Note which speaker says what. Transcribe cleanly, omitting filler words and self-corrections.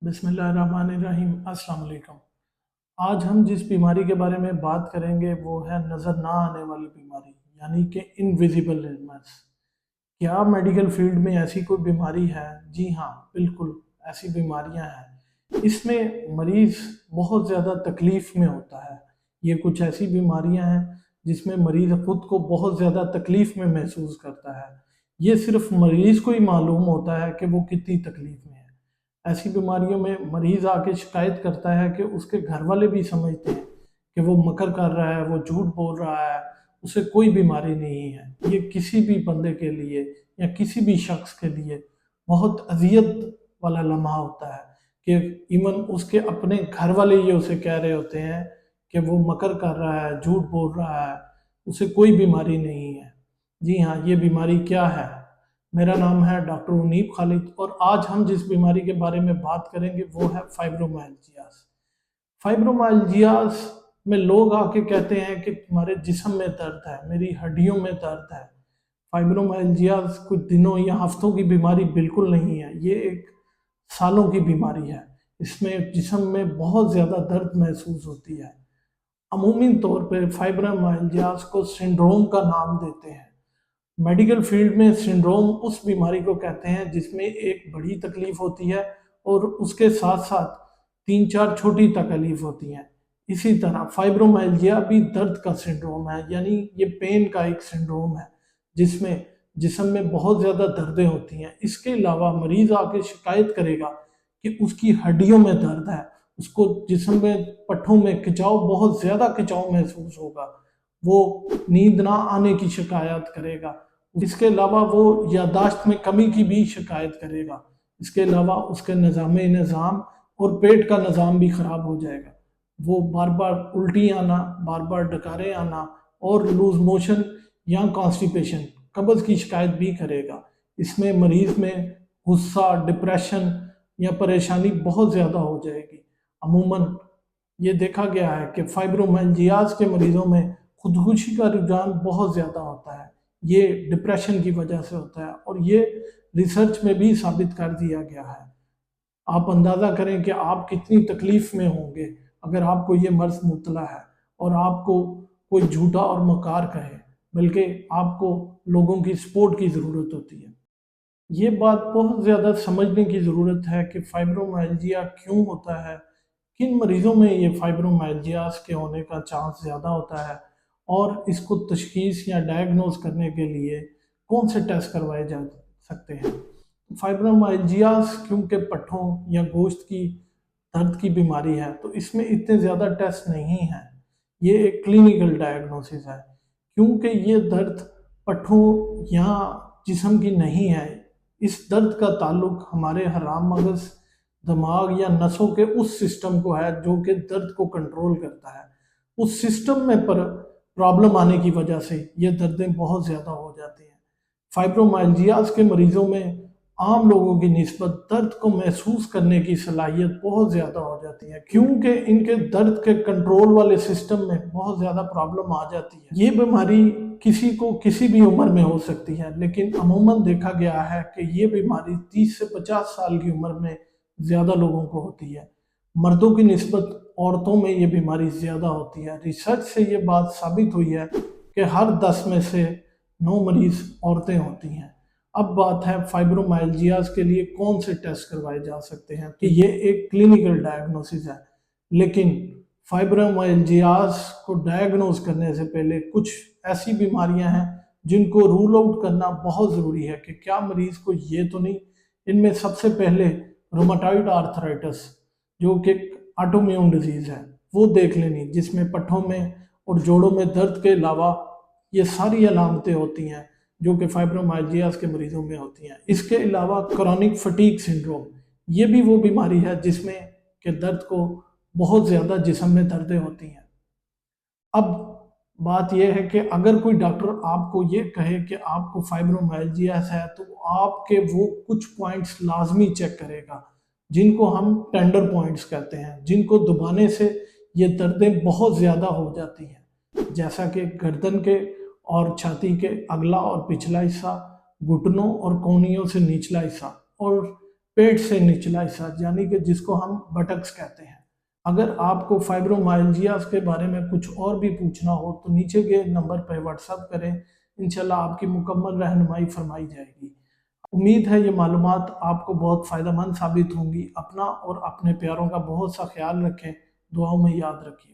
Speaker 1: बिस्मिल्लाहिर्रहमानिर्रहीम। अस्सलाम वालेकुम। आज हम जिस बीमारी के बारे में बात करेंगे वो है नज़र ना आने वाली बीमारी, यानी कि इनविजिबल इलनेस। क्या मेडिकल फील्ड में ऐसी कोई बीमारी है? जी हाँ, बिल्कुल ऐसी बीमारियां हैं। इसमें मरीज़ बहुत ज़्यादा तकलीफ़ में होता है। ये कुछ ऐसी बीमारियां हैं जिसमें मरीज़ ख़ुद को बहुत ज़्यादा तकलीफ़ में महसूस करता है। ये सिर्फ़ मरीज़ को ही मालूम होता है कि वो कितनी तकलीफ़ में है। ऐसी बीमारियों में मरीज़ आके शिकायत करता है कि उसके घर वाले भी समझते हैं कि वो मकर कर रहा है, वो झूठ बोल रहा है, उसे कोई बीमारी नहीं है। ये किसी भी बंदे के लिए या किसी भी शख्स के लिए बहुत अज़ियत वाला लम्हा होता है कि इवन उसके अपने घर वाले ये उसे कह रहे होते हैं कि वो मकर कर रहा है, झूठ बोल रहा है, उसे कोई बीमारी नहीं है। जी हाँ, ये बीमारी क्या है? मेरा नाम है डॉक्टर उनीब खालिद और आज हम जिस बीमारी के बारे में बात करेंगे वो है फाइब्रोमाइल्जियास। फाइब्रोमाइल्जियास में लोग आके कहते हैं कि तुम्हारे जिस्म में दर्द है, मेरी हड्डियों में दर्द है। फाइब्रोमाइल्जियास कुछ दिनों या हफ्तों की बीमारी बिल्कुल नहीं है, ये एक सालों की बीमारी है। इसमें जिस्म में बहुत ज़्यादा दर्द महसूस होती है। अमूमी तौर पर फाइब्रोमाइल्जियास को सिंड्रोम का नाम देते हैं। मेडिकल फील्ड में सिंड्रोम उस बीमारी को कहते हैं जिसमें एक बड़ी तकलीफ होती है और उसके साथ साथ तीन चार छोटी तकलीफ होती हैं। इसी तरह फाइब्रोमाइल्जिया भी दर्द का सिंड्रोम है, यानी ये पेन का एक सिंड्रोम है जिसमें जिस्म में बहुत ज़्यादा दर्दें होती हैं। इसके अलावा मरीज आके शिकायत करेगा कि उसकी हड्डियों में दर्द है, उसको जिस्म में पट्ठों में खिंचाव, बहुत ज़्यादा खिंचाव महसूस होगा, वो नींद ना आने की शिकायत करेगा। इसके अलावा वो याददाश्त में कमी की भी शिकायत करेगा। इसके अलावा उसके निज़ाम और पेट का निज़ाम भी ख़राब हो जाएगा। वो बार बार उल्टी आना, बार बार डकारे आना और लूज मोशन या कॉन्स्टिपेशन, कब्ज़ की शिकायत भी करेगा। इसमें मरीज़ में गुस्सा, डिप्रेशन या परेशानी बहुत ज़्यादा हो जाएगी। अमूमन ये देखा गया है कि फाइब्रोमाइल्जियास के मरीज़ों में खुदकुशी का रुझान बहुत ज़्यादा होता है। ये डिप्रेशन की वजह से होता है और ये रिसर्च में भी साबित कर दिया गया है। आप अंदाज़ा करें कि आप कितनी तकलीफ़ में होंगे अगर आपको ये मर्ज़ मुब्तला है और आपको कोई झूठा और मकार कहे, बल्कि आपको लोगों की सपोर्ट की ज़रूरत होती है। ये बात बहुत ज़्यादा समझने की ज़रूरत है कि फाइब्रोमाइल्जिया क्यों होता है, किन मरीज़ों में ये फाइब्रोमाइल्जियास के होने का चांस ज़्यादा होता है और इसको तशखीस या डायग्नोज करने के लिए कौन से टेस्ट करवाए जा सकते हैं। फाइब्रोमाइल्जियास क्योंकि पट्ठों या गोश्त की दर्द की बीमारी है तो इसमें इतने ज़्यादा टेस्ट नहीं हैं। ये एक क्लिनिकल डायग्नोसिस है। क्योंकि ये दर्द पट्ठों या जिस्म की नहीं है, इस दर्द का ताल्लुक हमारे हराम मगज़, दिमाग या नसों के उस सिस्टम को है जो कि दर्द को कंट्रोल करता है। उस सिस्टम में पर प्रॉब्लम आने की वजह से ये दर्दें बहुत ज़्यादा हो जाती हैं। फाइब्रोमाइल्जियास के मरीज़ों में आम लोगों की निस्बत दर्द को महसूस करने की सलाहियत बहुत ज़्यादा हो जाती है, क्योंकि इनके दर्द के कंट्रोल वाले सिस्टम में बहुत ज़्यादा प्रॉब्लम आ जाती है। ये बीमारी किसी को किसी भी उम्र में हो सकती है, लेकिन अमूमन देखा गया है कि ये बीमारी 30 से 50 साल की उम्र में ज़्यादा लोगों को होती है। मर्दों की निस्बत औरतों में ये बीमारी ज़्यादा होती है। रिसर्च से ये बात साबित हुई है कि हर 10 में से 9 मरीज़ औरतें होती हैं। अब बात है फाइब्रोमाइल्जियास के लिए कौन से टेस्ट करवाए जा सकते हैं, कि ये एक क्लिनिकल डायग्नोसिस है। लेकिन फाइब्रोमाइल्जियास को डायग्नोज करने से पहले कुछ ऐसी बीमारियां हैं जिनको रूल आउट करना बहुत ज़रूरी है कि क्या मरीज़ को ये तो नहीं। इनमें सबसे पहले रोमाटॉइड आर्थराइटिस, जो कि ऑटोइम्यून डिजीज़ है, वो देख लेनी, जिसमें पट्ठों में और जोड़ों में दर्द के अलावा ये सारी अलामतें होती हैं जो कि फाइब्रोमाइल्जियास के मरीजों में होती हैं। इसके अलावा क्रॉनिक फटीग सिंड्रोम, ये भी वो बीमारी है जिसमें के दर्द को बहुत ज़्यादा जिस्म में दर्दें होती हैं। अब बात यह है कि अगर कोई डॉक्टर आपको ये कहे कि आपको फाइब्रोमाइल्जियास है तो आपके वो कुछ पॉइंट्स लाजमी चेक करेगा जिनको हम टेंडर पॉइंट्स कहते हैं, जिनको दबाने से ये दर्दें बहुत ज़्यादा हो जाती हैं, जैसा कि गर्दन के और छाती के अगला और पिछला हिस्सा, घुटनों और कोहनियों से निचला हिस्सा और پیٹ سے نچلا حصہ، یعنی کہ جس کو ہم بٹکس کہتے ہیں۔ اگر آپ کو فائبرومائلجیا کے بارے میں کچھ اور بھی پوچھنا ہو تو نیچے کے نمبر پہ واٹس ایپ کریں، انشاءاللہ آپ کی مکمل رہنمائی فرمائی جائے گی۔ امید ہے یہ معلومات آپ کو بہت فائدہ مند ثابت ہوں گی۔ اپنا اور اپنے پیاروں کا بہت سا خیال رکھیں، دعاؤں میں یاد رکھیں۔